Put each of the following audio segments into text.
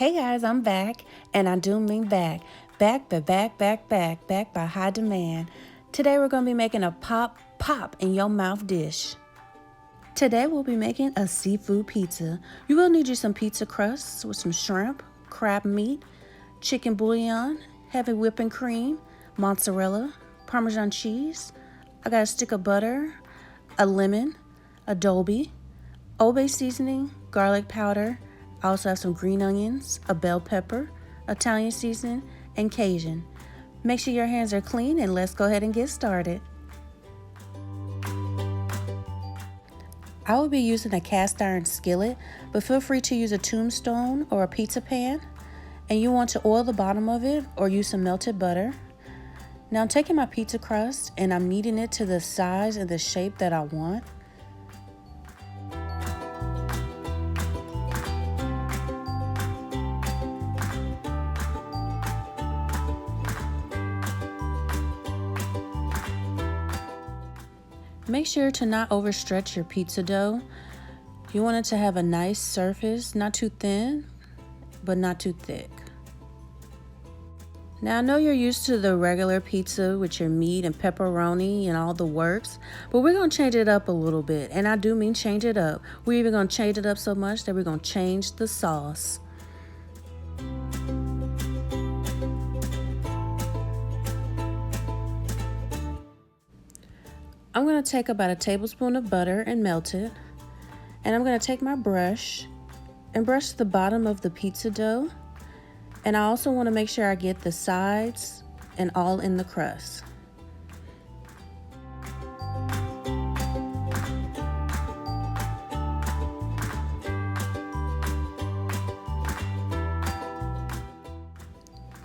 Hey guys, I'm back, and I do mean back. Back by high demand. Today we're going to be making a pop in your mouth dish. Today we'll be making a seafood pizza. You will need you some pizza crusts with some shrimp, crab meat, chicken bouillon, heavy whipping cream, mozzarella, Parmesan cheese. I got a stick of butter, a lemon, Adobo, seasoning, garlic powder. I also have some green onions, a bell pepper, Italian seasoning, and Cajun. Make sure your hands are clean and let's go ahead and get started. I will be using a cast iron skillet, but feel free to use a tombstone or a pizza pan. And you want to oil the bottom of it or use some melted butter. Now I'm taking my pizza crust and I'm kneading it to the size and the shape that I want. Make sure to not overstretch your pizza dough. You want it to have a nice surface, not too thin, but not too thick. Now I know you're used to the regular pizza with your meat and pepperoni and all the works, but we're gonna change it up a little bit, and I do mean change it up. We're even gonna change it up so much that we're gonna change the sauce. I'm going to take about a tablespoon of butter and melt it. And I'm going to take my brush and brush the bottom of the pizza dough. And I also want to make sure I get the sides and all in the crust.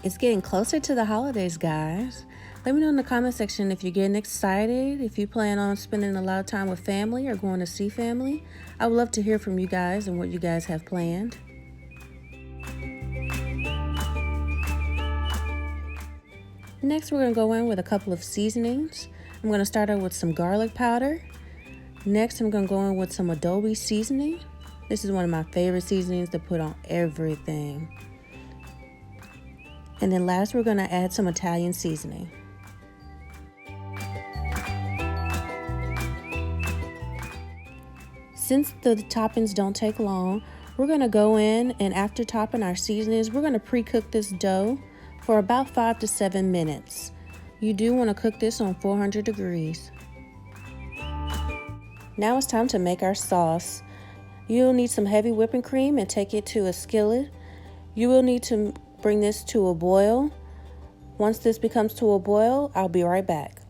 It's getting closer to the holidays, guys. Let me know in the comment section if you're getting excited, if you plan on spending a lot of time with family or going to see family. I would love to hear from you guys and what you guys have planned. Next, we're going to go in with a couple of seasonings. I'm going to start out with some garlic powder. Next, I'm going to go in with some Adobo seasoning. This is one of my favorite seasonings to put on everything. And then last, we're going to add some Italian seasoning. Since the toppings don't take long, we're going to go in and after topping our seasonings, we're going to pre-cook this dough for about 5 to 7 minutes. You do want to cook this on 400 degrees. Now it's time to make our sauce. You'll need some heavy whipping cream and take it to a skillet. You will need to bring this to a boil. Once this becomes to a boil, I'll be right back.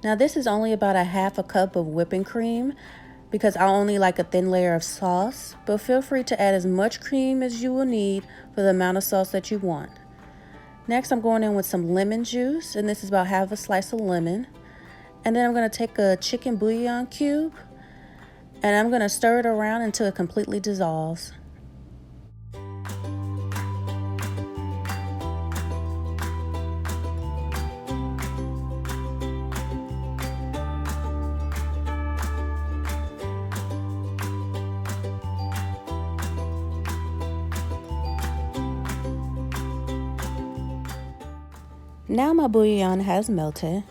Now this is only about a half a cup of whipping cream because I only like a thin layer of sauce, but feel free to add as much cream as you will need for the amount of sauce that you want. Next, I'm going in with some lemon juice, and this is about half a slice of lemon. And then I'm going to take a chicken bouillon cube and I'm going to stir it around until it completely dissolves. Now my bouillon has melted.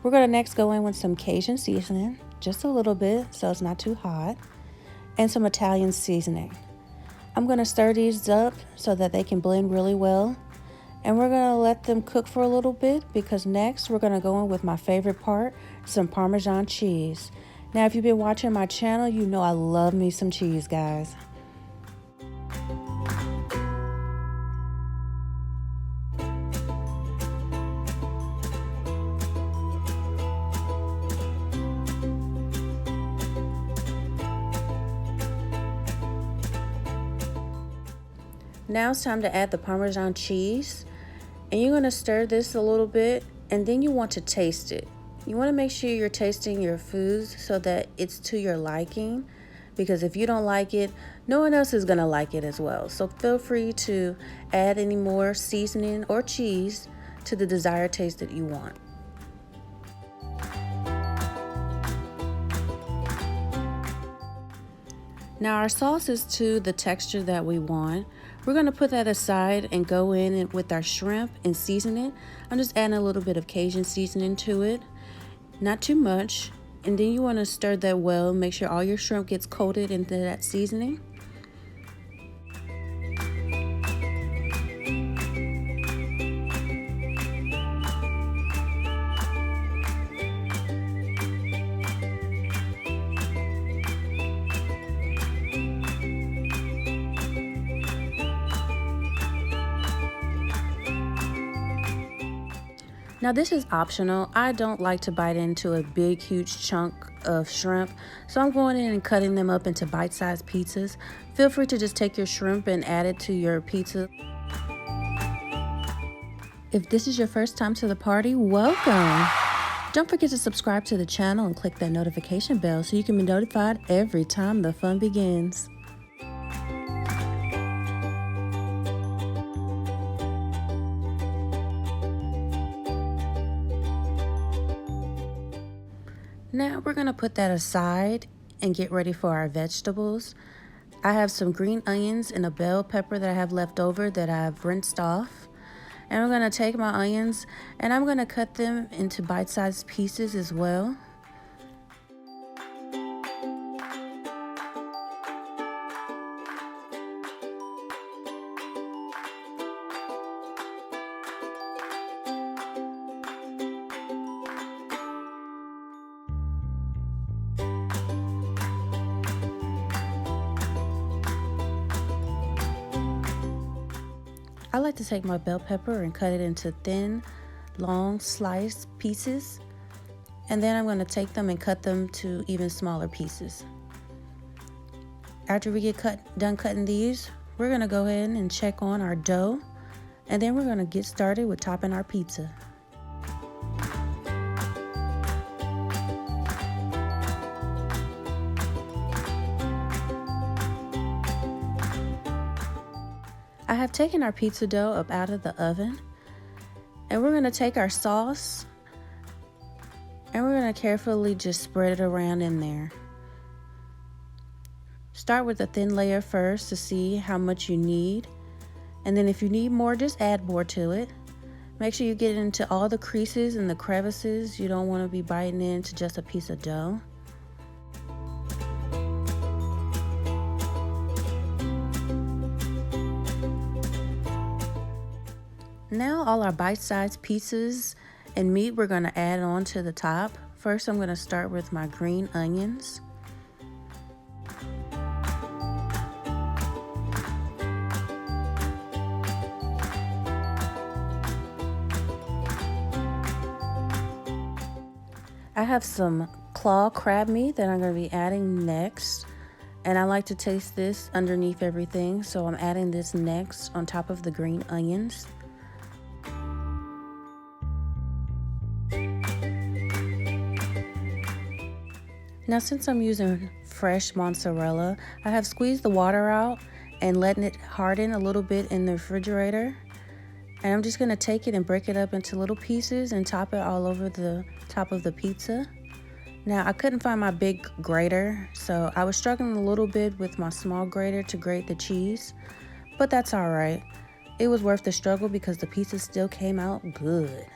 We're going to next go in with some Cajun seasoning, just a little bit so it's not too hot, and some Italian seasoning. I'm going to stir these up so that they can blend really well, and we're going to let them cook for a little bit because next we're going to go in with my favorite part, some Parmesan cheese. Now if you've been watching my channel, you know I love me some cheese, guys. Now it's time to add the Parmesan cheese, and you're going to stir this a little bit, and then you want to taste it. You want to make sure you're tasting your foods so that it's to your liking, because if you don't like it, no one else is going to like it as well. So feel free to add any more seasoning or cheese to the desired taste that you want. Now our sauce is to the texture that we want. We're going to put that aside and go in with our shrimp and season it. I'm just adding a little bit of Cajun seasoning to it, not too much. And then you want to stir that well, make sure all your shrimp gets coated into that seasoning. Now this is optional. I don't like to bite into a big, huge chunk of shrimp, so I'm going in and cutting them up into bite-sized pizzas. Feel free to just take your shrimp and add it to your pizza. If this is your first time to the party, welcome. Don't forget to subscribe to the channel and click that notification bell so you can be notified every time the fun begins. Now we're gonna put that aside and get ready for our vegetables. I have some green onions and a bell pepper that I have left over that I've rinsed off. And I'm gonna take my onions and I'm gonna cut them into bite-sized pieces as well. I like to take my bell pepper and cut it into thin, long sliced pieces. And then I'm going to take them and cut them to even smaller pieces. After we get done cutting these, we're going to go ahead and check on our dough. And then we're going to get started with topping our pizza. I have taken our pizza dough up out of the oven, and we're going to take our sauce and we're going to carefully just spread it around in there. Start with a thin layer first to see how much you need, and then if you need more, just add more to it. Make sure you get into all the creases and the crevices. You don't want to be biting into just a piece of dough. Now all our bite-sized pieces and meat we're going to add on to the top. First I'm going to start with my green onions. I have some claw crab meat that I'm going to be adding next. And I like to taste this underneath everything, so I'm adding this next on top of the green onions. Now since I'm using fresh mozzarella, I have squeezed the water out and letting it harden a little bit in the refrigerator. And I'm just going to take it and break it up into little pieces and top it all over the top of the pizza. Now I couldn't find my big grater, so I was struggling a little bit with my small grater to grate the cheese, but that's all right. It was worth the struggle because the pizza still came out good.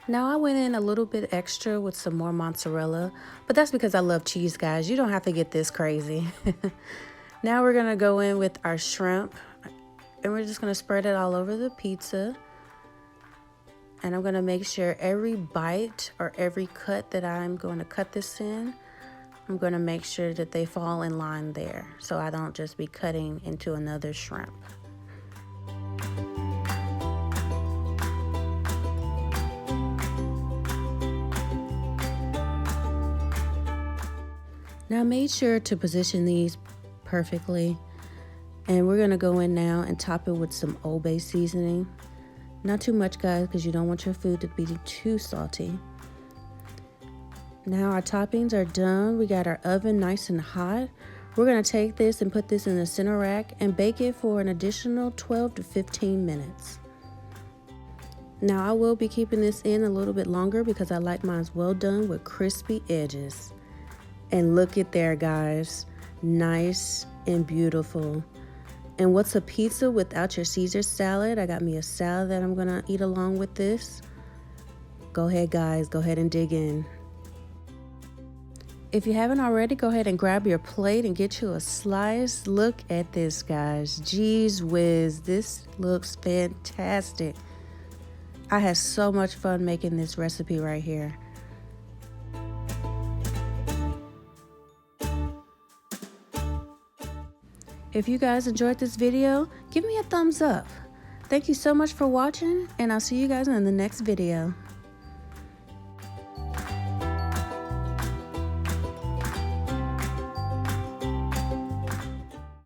Now I went in a little bit extra with some more mozzarella, but that's because I love cheese, guys. You don't have to get this crazy. Now we're gonna go in with our shrimp and we're just gonna spread it all over the pizza. And I'm gonna make sure every bite or every cut that I'm going to cut this in, I'm gonna make sure that they fall in line there, so I don't just be cutting into another shrimp. Now I made sure to position these perfectly. And we're gonna go in now and top it with some Old Bay seasoning. Not too much, guys, because you don't want your food to be too salty. Now our toppings are done. We got our oven nice and hot. We're gonna take this and put this in the center rack and bake it for an additional 12 to 15 minutes. Now I will be keeping this in a little bit longer because I like mine well done with crispy edges. And look at there, guys, nice and beautiful. And what's a pizza without your Caesar salad? I got me a salad that I'm gonna eat along with this. Go ahead, guys, go ahead and dig in. If you haven't already, go ahead and grab your plate and get you a slice. Look at this, guys. Geez whiz, this looks fantastic. I had so much fun making this recipe right here. If you guys enjoyed this video, give me a thumbs up. Thank you so much for watching, and I'll see you guys in the next video.